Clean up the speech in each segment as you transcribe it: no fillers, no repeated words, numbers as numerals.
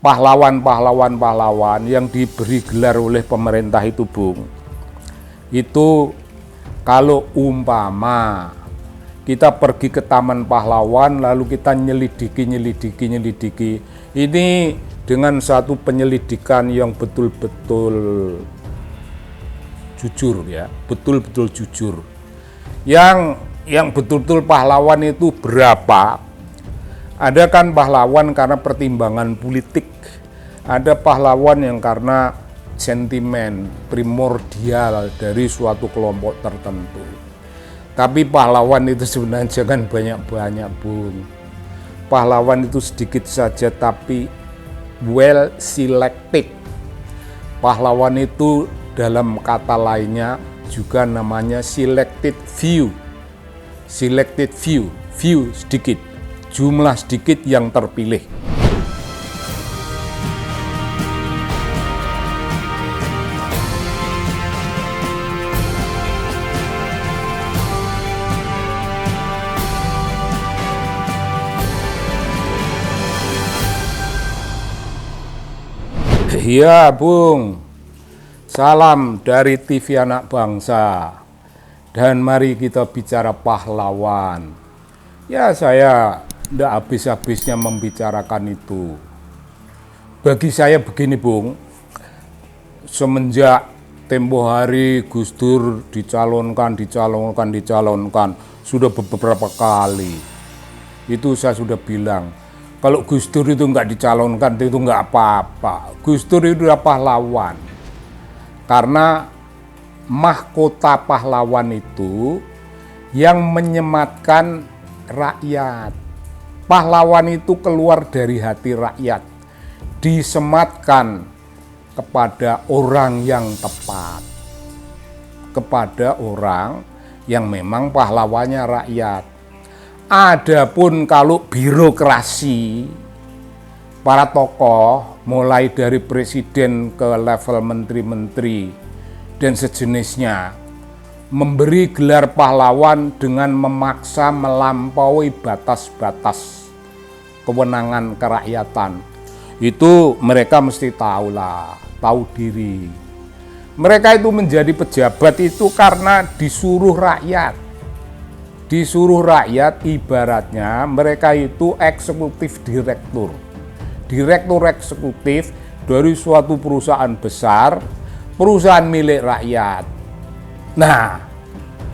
pahlawan yang diberi gelar oleh pemerintah itu, Bung, itu kalau umpama kita pergi ke Taman Pahlawan lalu kita nyelidiki, ini dengan satu penyelidikan yang betul-betul jujur ya, betul-betul jujur. Yang betul-betul pahlawan itu berapa? Ada kan pahlawan karena pertimbangan politik, ada pahlawan yang karena sentimen primordial dari suatu kelompok tertentu. Tapi pahlawan itu sebenarnya jangan banyak-banyak, Bung. Pahlawan itu sedikit saja tapi well selected. Pahlawan itu dalam kata lainnya juga namanya selected few. Selected few, few sedikit, jumlah sedikit yang terpilih. Iya, Bung. Salam dari TV Anak Bangsa. Dan mari kita bicara pahlawan. Ya, saya tidak habis-habisnya membicarakan itu. Bagi saya begini, Bung. Semenjak tempo hari Gus Dur dicalonkan, sudah beberapa kali. Itu saya sudah bilang. Kalau Gus Dur itu nggak dicalonkan itu nggak apa-apa. Gus Dur itu adalah pahlawan. Karena mahkota pahlawan itu yang menyematkan rakyat. Pahlawan itu keluar dari hati rakyat. Disematkan kepada orang yang tepat. Kepada orang yang memang pahlawannya rakyat. Adapun kalau birokrasi, para tokoh mulai dari presiden ke level menteri-menteri dan sejenisnya memberi gelar pahlawan dengan memaksa melampaui batas-batas kewenangan kerakyatan. Itu mereka mesti tahulah, tahu diri. Mereka itu menjadi pejabat itu karena disuruh rakyat. Disuruh rakyat, ibaratnya mereka itu eksekutif direktur. Direktur eksekutif dari suatu perusahaan besar, perusahaan milik rakyat. Nah,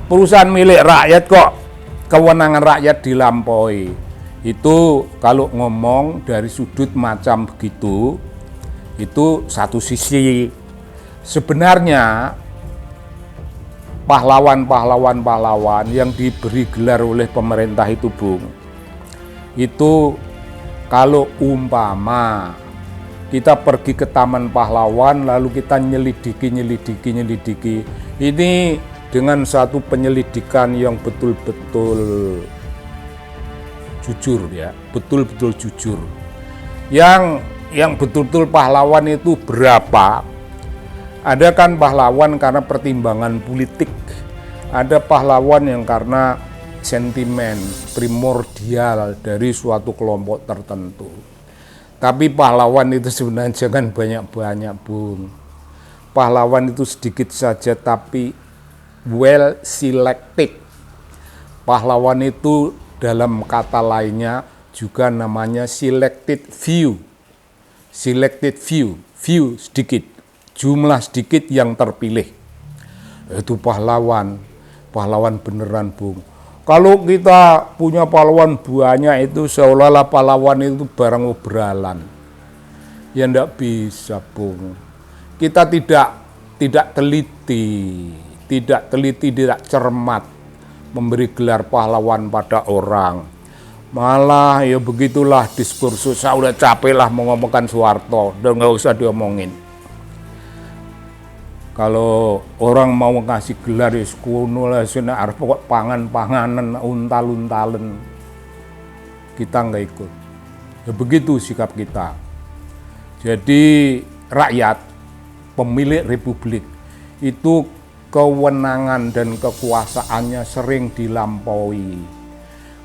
perusahaan milik rakyat kok kewenangan rakyat dilampaui. Itu kalau ngomong dari sudut macam begitu, itu satu sisi. Sebenarnya pahlawan yang diberi gelar oleh pemerintah itu, Bung, itu kalau umpama kita pergi ke Taman Pahlawan lalu kita nyelidiki, ini dengan satu penyelidikan yang betul-betul jujur ya, betul-betul jujur. Yang betul-betul pahlawan itu berapa? Ada kan pahlawan karena pertimbangan politik, ada pahlawan yang karena sentimen primordial dari suatu kelompok tertentu. Tapi pahlawan itu sebenarnya jangan banyak-banyak, Bung. Pahlawan itu sedikit saja tapi well selected. Pahlawan itu dalam kata lainnya juga namanya selected few. Selected few, few sedikit. Jumlah sedikit yang terpilih. Itu pahlawan beneran, Bung. Kalau kita punya pahlawan banyak itu seolah-olah pahlawan itu barang obralan. Ya enggak bisa, Bung. Kita tidak teliti, tidak cermat memberi gelar pahlawan pada orang. Malah ya begitulah diskursus. Saya udah capek lah mengomongkan Soeharto, udah nggak usah diomongin. Kalau orang mau ngasih gelar ya kuno lah, arep pokok panganan, untal-untalen, kita nggak ikut. Ya begitu sikap kita. Jadi rakyat, pemilik republik, itu kewenangan dan kekuasaannya sering dilampaui.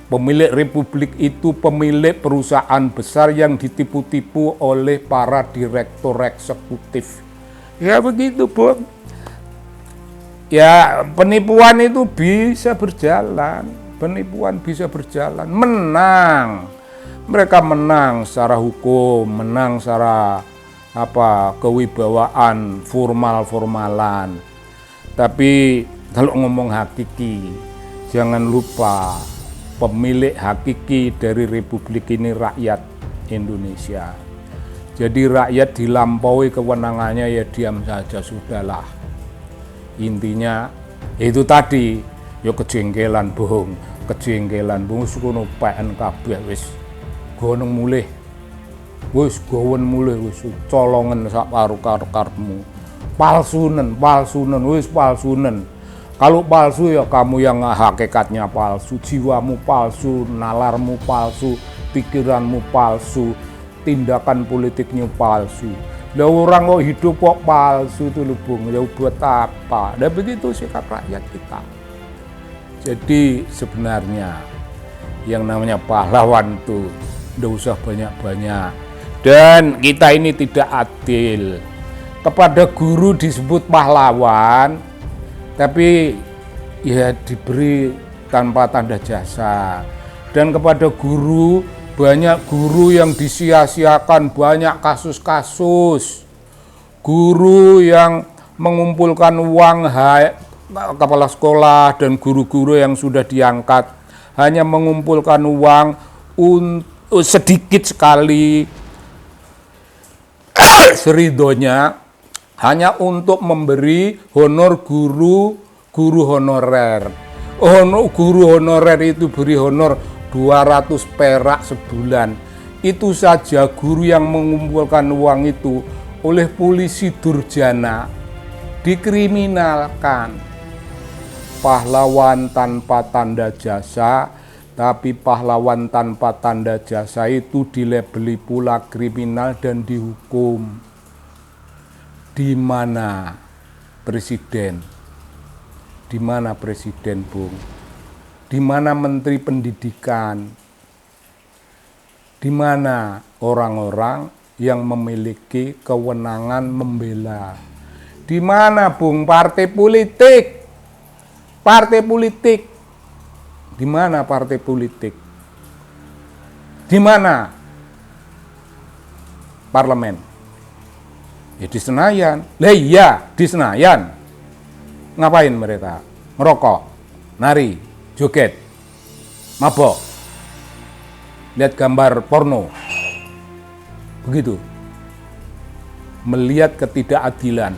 Pemilik republik itu pemilik perusahaan besar yang ditipu-tipu oleh para direktur eksekutif. Ya begitu, Bung. Ya, penipuan itu bisa berjalan, menang. Mereka menang secara hukum, menang secara kewibawaan, formalan. Tapi kalau ngomong hakiki, jangan lupa pemilik hakiki dari republik ini rakyat Indonesia. Jadi rakyat dilampaui kewenangannya, ya diam saja sudahlah. Intinya itu tadi, ya kejengkelan Bung, sukono PN kabeh wis goneng mulih. Wis colongen sak paru-karepmu. Palsunen, wis palsunen. Kalau palsu ya kamu yang hakikatnya palsu, jiwamu palsu, nalarmu palsu, pikiranmu palsu, tindakan politiknya palsu. Lah orang kok hidup kok palsu itu lho Bung, ya buat apa? Dan begitu sikap rakyat kita. Jadi sebenarnya yang namanya pahlawan tuh nggak usah banyak-banyak. Dan kita ini tidak adil. Kepada guru disebut pahlawan, tapi ya diberi tanpa tanda jasa. Dan kepada guru, banyak guru yang disia-siakan, banyak kasus-kasus. Guru yang mengumpulkan uang kepala sekolah dan guru-guru yang sudah diangkat hanya mengumpulkan uang sedikit sekali seridonya, hanya untuk memberi honor guru honorer. Guru honorer itu beri honor 200 perak sebulan. Itu saja guru yang mengumpulkan uang itu oleh polisi durjana dikriminalkan. Pahlawan tanpa tanda jasa, tapi pahlawan tanpa tanda jasa itu dilabeli pula kriminal dan dihukum. Di mana presiden? Di mana presiden, Bung? Di mana menteri pendidikan? Di mana orang-orang yang memiliki kewenangan membela? Di mana, Bung, partai politik? Partai politik. Di mana partai politik? Di mana parlemen? Ya di Senayan. Lah iya, di Senayan. Ngapain mereka? Ngerokok, nari, joget, mabok, lihat gambar porno. Begitu. Melihat ketidakadilan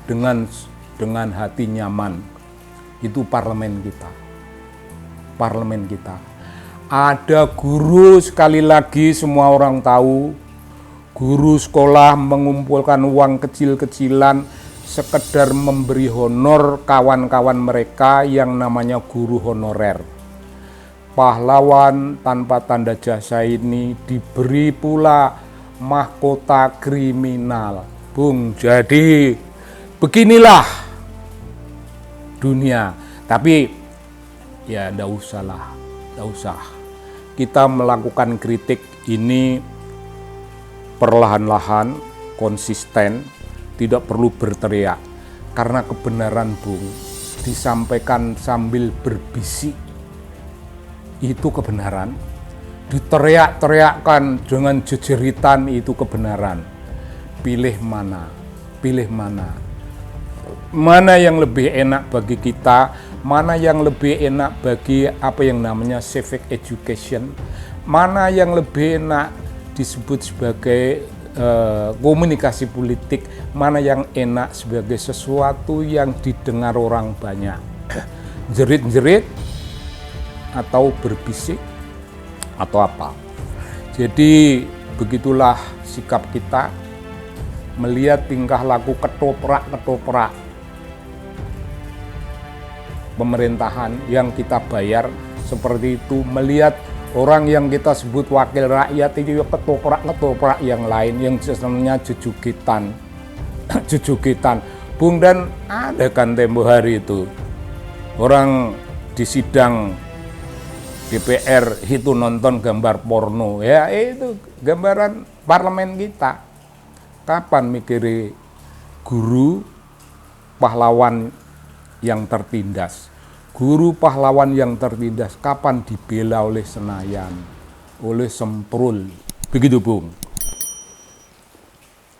dengan hati nyaman. Itu parlemen kita. Parlemen kita. Ada guru, sekali lagi semua orang tahu, guru sekolah mengumpulkan uang kecil-kecilan sekedar memberi honor kawan-kawan mereka yang namanya guru honorer. Pahlawan tanpa tanda jasa ini diberi pula mahkota kriminal. Bung, jadi beginilah dunia. Tapi ya enggak usah. Kita melakukan kritik ini perlahan-lahan, konsisten, tidak perlu berteriak. Karena kebenaran, Bung, disampaikan sambil berbisik. Itu kebenaran. Diteriak-teriakkan dengan jejeritan, itu kebenaran. Pilih mana? Mana yang lebih enak bagi kita? Mana yang lebih enak bagi apa yang namanya civic education? Mana yang lebih enak disebut sebagai komunikasi politik, mana yang enak sebagai sesuatu yang didengar orang banyak, jerit-jerit atau berbisik atau apa. Jadi begitulah sikap kita melihat tingkah laku ketoprak pemerintahan yang kita bayar seperti itu, melihat orang yang kita sebut wakil rakyat itu ketoprak yang lain yang sebenarnya jejukitan. Bung, dan ada kan tempo hari itu orang di sidang DPR itu nonton gambar porno, ya itu gambaran parlemen kita. Kapan mikiri guru pahlawan yang tertindas? Guru pahlawan yang tertindas kapan dibela oleh Senayan, oleh Semprul? Begitu Bung.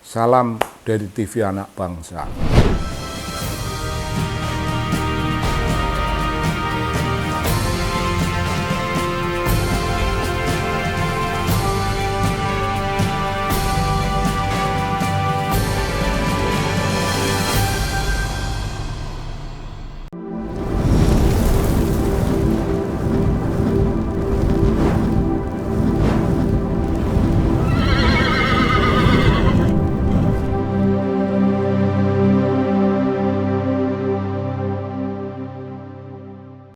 Salam dari TV Anak Bangsa.